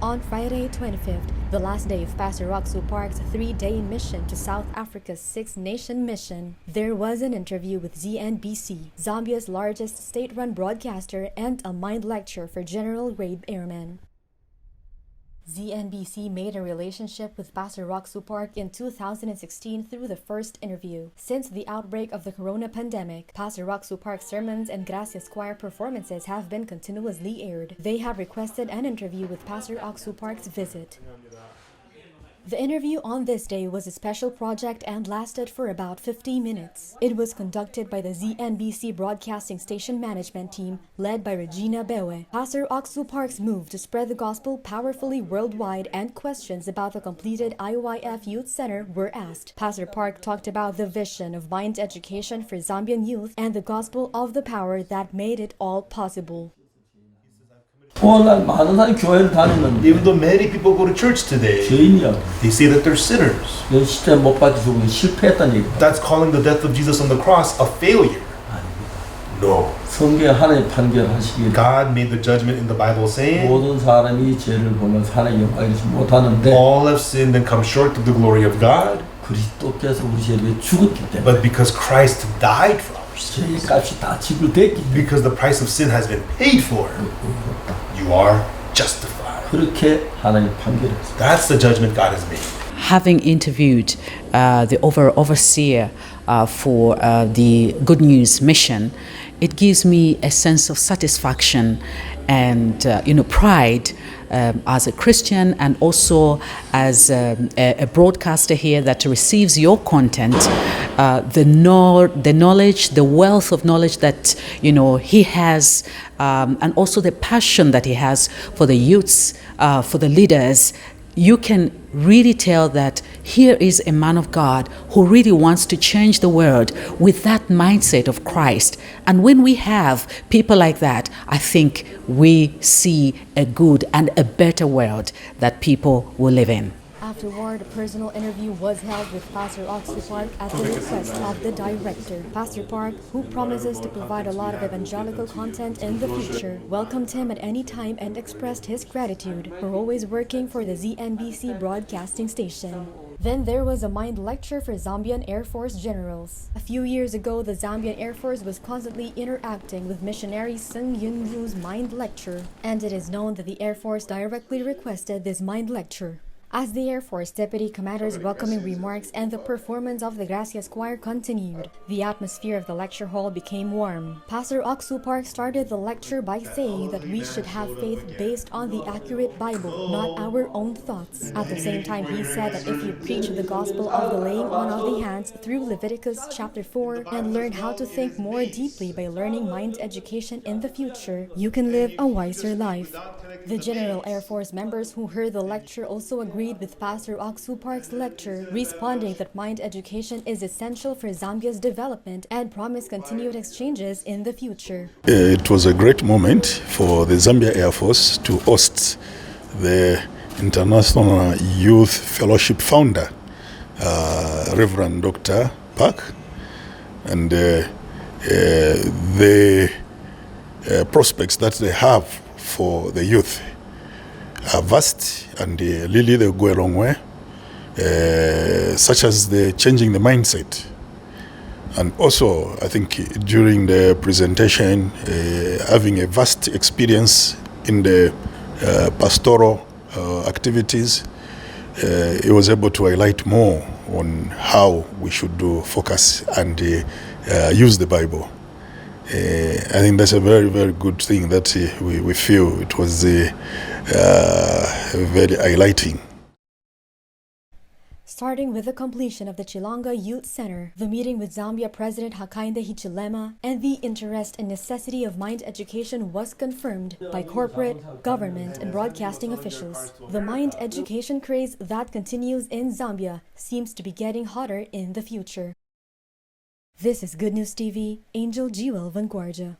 On Friday 25th, the last day of Pastor Ock Soo Park's 3-day mission to South Africa's Six Nation mission, there was an interview with ZNBC, Zambia's largest state-run broadcaster, and a mind lecture for general-grade airmen. ZNBC made a relationship with Pastor Ock Soo Park in 2016 through the first interview. Since the outbreak of the corona pandemic, Pastor Ock Soo Park's sermons and Gracias Choir performances have been continuously aired. They have requested an interview with Pastor Ock Soo Park's visit. The interview on this day was a special project and lasted for about 50 minutes. It was conducted by the ZNBC broadcasting station management team led by Regina Bewe. Pastor Ock Soo Park's move to spread the gospel powerfully worldwide and questions about the completed IYF Youth Center were asked. Pastor Park talked about the vision of mind education for Zambian youth and the gospel of the power that made it all possible. 오늘날 많은 사람이 교회를 다니는데 Even though many people go to church today, 죄인이야. they say that they're sinners. 십자가에 못 박혀 죽은 실패했다는 얘기다. That's calling the death of Jesus on the cross a failure. No. 성경에 하나님 판결하시기를 God made the judgment in the Bible saying, 모든 사람이 죄를 범해 하나님 영광을 이루지 못하는데 all have sinned and come short of the glory of God. 그리스도께서 우리 죄를 죽었기 때문에 But because Christ died for our 죄의 sins, 값이 다 지불됐기 때문에 because the price of sin has been paid for, you are justified. 그렇게 하나님 판결했어요. That's the judgment God has made. Having interviewed the overseer for the Good News mission, it gives me a sense of satisfaction and pride as a Christian and also as a broadcaster here that receives your content. The knowledge, the wealth of knowledge that he has, and also the passion that he has for the youths, for the leaders. You can really tell that here is a man of God who really wants to change the world with that mindset of Christ. And when we have people like that, I think we see a good and a better world that people will live in. Afterward, a personal interview was held with Pastor Ock Soo Park at the request of the director. Pastor Park, who promises to provide a lot of evangelical content in the future, welcomed him at any time and expressed his gratitude for always working for the ZNBC broadcasting station. Then there was a mind lecture for Zambian Air Force generals. A few years ago, the Zambian Air Force was constantly interacting with missionary Sung Yun Ru's mind lecture, and it is known that the Air Force directly requested this mind lecture. As the Air Force Deputy Commander's welcoming remarks and the performance of the Gracias Choir continued, the atmosphere of the lecture hall became warm. Pastor Ock Soo Park started the lecture by saying that we should have faith based on the accurate Bible, not our own thoughts. At the same time, he said that if you preach the gospel of the laying on of the hands through Leviticus chapter 4 and learn how to think more deeply by learning mind education in the future, you can live a wiser life. The General Air Force members who heard the lecture also agreed with Pastor Ock Soo Park's lecture, responding that mind education is essential for Zambia's development and promised continued exchanges in the future. It was a great moment for the Zambia Air Force to host the International Youth Fellowship founder, Reverend Dr. Park, and the prospects that they have for the youth are vast, and really they go a long way, such as the changing the mindset. And also, I think during the presentation, having a vast experience in the pastoral activities, he was able to highlight more on how we should do focus and use the Bible. I think that's a very, very good thing that we feel it was very highlighting. Starting with the completion of the Chilonga Youth Center, the meeting with Zambia President Hakainde Hichilema, and the interest and necessity of mind education was confirmed by corporate, government, and broadcasting officials. The mind education craze that continues in Zambia seems to be getting hotter in the future. This is Good News TV, Angel Jewel Vanguardia.